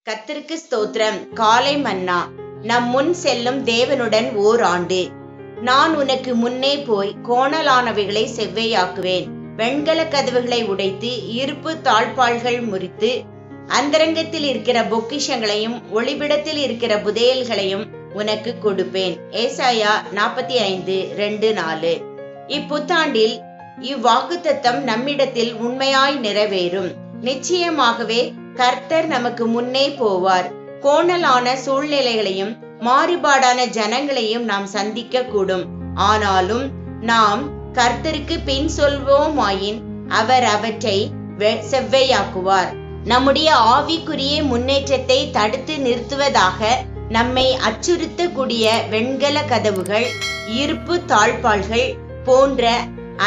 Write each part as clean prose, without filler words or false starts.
கர்த்தருக்கு ஸ்தோத்திரம். காலை மன்னா. நம் முன் செல்லும் தேவனுடன் ஓர் ஆண்டு. நான் உனக்கு முன்னே போய் கோணலானவைகளை செவ்வையாக்குவேன். வெண்கல கதவுகளை உடைத்து இருப்பு தாழ்பாள்கள் முறித்து அந்தரங்கத்தில் இருக்கிற பொக்கிஷங்களையும் ஒளிபிடத்தில் இருக்கிற புதையல்களையும் உனக்கு கொடுப்பேன். ஏசாயா 45:2-4. இப்புத்தாண்டில் இவ்வாக்குத்தத்தம் நம்மிடத்தில் உண்மையாய் நிறைவேறும். நிச்சயமாகவே கர்த்தர் நமக்கு முன்னே போவார். கோணலான சூழ்நிலைகளையும் மாறுபாடான ஜனங்களையும் நாம் சந்திக்க கூடும். ஆனாலும் நாம் கர்த்தருக்கு பின் சொல்வோமாயின் அவர் அவற்றை செவ்வையாக்குவார். நம்முடைய ஆவிக்குரிய முன்னேற்றத்தை தடுத்து நிறுத்துவதாக நம்மை அச்சுறுத்தக்கூடிய வெண்கல கதவுகள், இருப்பு தாழ்பாள்கள் போன்ற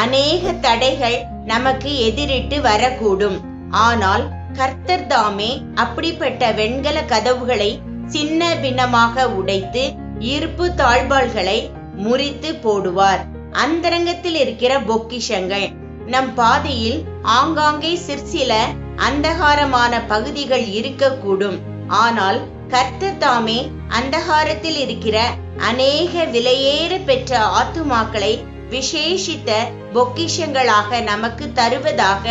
அநேக தடைகள் நமக்கு எதிரிட்டு வரக்கூடும். ஆனால் கர்த்தர் தாமே அப்படிப்பட்ட வெண்கல கதவுகளை சின்ன பின்னமாக உடைத்து இருப்பு தாழ்பாள்களை முறித்து போடுவார். அந்தரங்கத்தில் இருக்கிற பொக்கிஷங்கள். நம் பாதையில் ஆங்காங்கே சிற்சில அந்தகாரமான பகுதிகள் இருக்கக்கூடும். ஆனால் கர்த்தர் தாமே அந்தகாரத்தில் இருக்கிற அநேக விலையேற பெற்ற ஆத்துமாக்களை விசேஷித்த பொக்கிஷங்களாக நமக்கு தருவதாக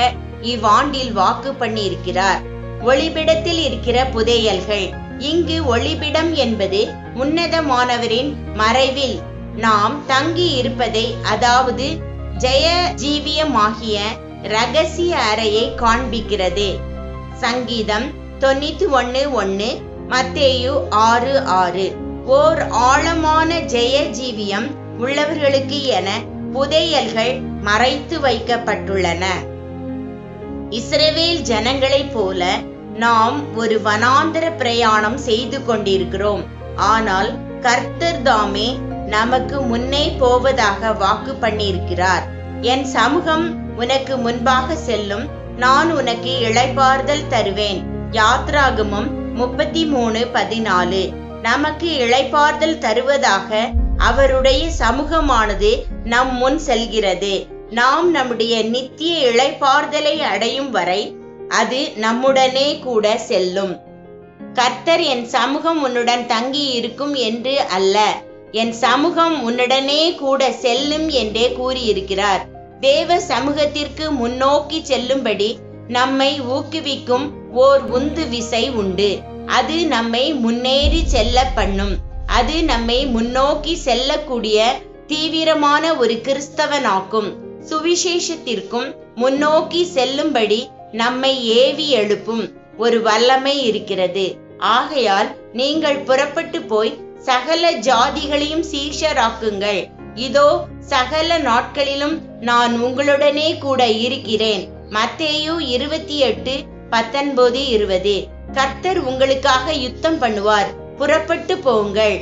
இவ்வாண்டில் வாக்கு பண்ணி இருக்கிறார். ஒளிபிடத்தில் இருக்கிற புதையல்கள். இங்கு ஒளிபிடம் என்பது உன்னதமானவரின் மறைவில் நாம் தங்கி இருப்பதை, அதாவது ஜெய ஜீவியமாகிய இரகசிய அறையை காண்பிக்கிறது. சங்கீதம் 91:1, மத்தேயு 6:6. ஓர் ஆழமான ஜெய ஜீவியம் உள்ளவர்களுக்கு என புதையல்கள் மறைத்து வைக்கப்பட்டுள்ளன. இஸ்ரவேல் ஜனங்களைப் போல நாம் ஒரு வனாந்தர பிரயாணம் செய்து கொண்டிருக்கிறோம். ஆனால் கர்த்தர் தாமே நமக்கு முன்னே போவதாக வாக்கு பண்ணியிருக்கிறார். என் சமூகம் உனக்கு முன்பாக செல்லும், நான் உனக்கு இளைப்பாறுதல் தருவேன். யாத்ராகமம் 33:14. நமக்கு இளைப்பாறுதல் தருவதாக அவருடைய சமூகமானது நம் முன் செல்கிறது. நாம் நம்முடைய நித்திய இளைப்பாறுதலை அடையும் வரை அது நம்முடனே கூட செல்லும். கர்த்தர் என் சமூகம் உன்னுடன் தங்கி இருக்கும் என்று அல்ல, என் சமூகம் உன்னுடனே கூட செல்லும் என்றே கூறியிருக்கிறார். தேவ சமூகத்திற்கு முன்னோக்கி செல்லும்படி நம்மை ஊக்குவிக்கும் ஓர் உந்து விசை உண்டு. அது நம்மை முன்னேறி செல்ல பண்ணும். அது நம்மை முன்னோக்கி செல்லக்கூடிய தீவிரமான ஒரு கிறிஸ்தவனாக்கும். சுவிசேஷத்திற்கும் முன்னோக்கி செல்லும்படி நம்மை ஏவி எழுப்பும் ஒரு வல்லமை இருக்கிறது. ஆகையால் நீங்கள் புறப்பட்டு போய் சகல ஜாதிகளையும் சீஷராக்குங்கள். இதோ சகல நாட்களிலும் நான் உங்களுடனே கூட இருக்கிறேன். மத்தேயு 28:19-20. கர்த்தர் உங்களுக்காக யுத்தம் பண்ணுவார். புறப்பட்டு போங்கள்.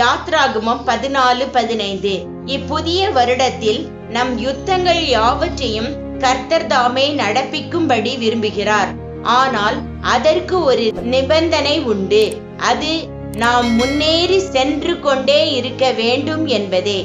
யாத்ராகமம் 14:15. இப்புதிய வருடத்தில் நம் யுத்தங்கள் யாவற்றையும் கர்த்தர் தாமே நடப்பிக்கும்படி விரும்புகிறார். ஆனால் அதற்கு ஒரு நிபந்தனை உண்டு. அது நாம் முன்னேறி சென்று கொண்டே இருக்க வேண்டும் என்பதே.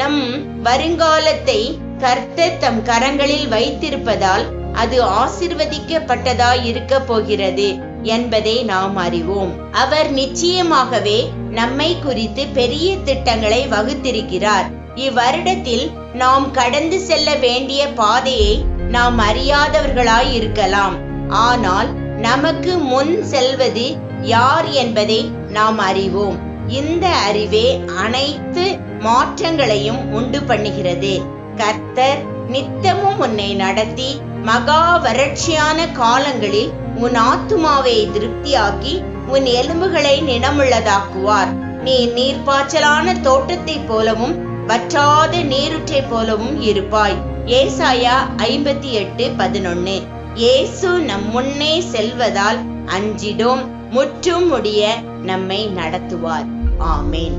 நம் வருங்காலத்தை கர்த்தர் தம் கரங்களில் வைத்திருப்பதால் அது ஆசீர்வதிக்கப்பட்டதாய் இருக்க போகிறது என்பதை நாம் அறிவோம். அவர் நிச்சயமாகவே நம்மை குறித்து பெரிய திட்டங்களை வகுத்திருக்கிறார். இவ்வருடத்தில் நாம் கடந்து செல்ல வேண்டிய பாதையை நாம் அறியாதவர்களாய் இருக்கலாம். ஆனால் நமக்கு முன் செல்வது யார் என்பதை நாம் அறிவோம். இந்த அறிவே அனைத்து மாற்றங்களையும் உண்டு பண்ணுகிறது. கர்த்தர் நித்தமும் உன்னை நடத்தி மகா வறட்சியான காலங்களில் உன் ஆத்துமாவை திருப்தியாக்கி உன் எலும்புகளை நினமுள்ளதாக்குவார். நீ நீர்ப்பாய்ச்சலான தோட்டத்தை போலவும் வற்றாத நீருற்றை போலவும் இருப்பாய். ஏசாயா 58:11. இயேசு நம் முன்னே செல்வதால் அஞ்சிடோம். முற்றும் முடிய நம்மை நடத்துவார். ஆமேன்.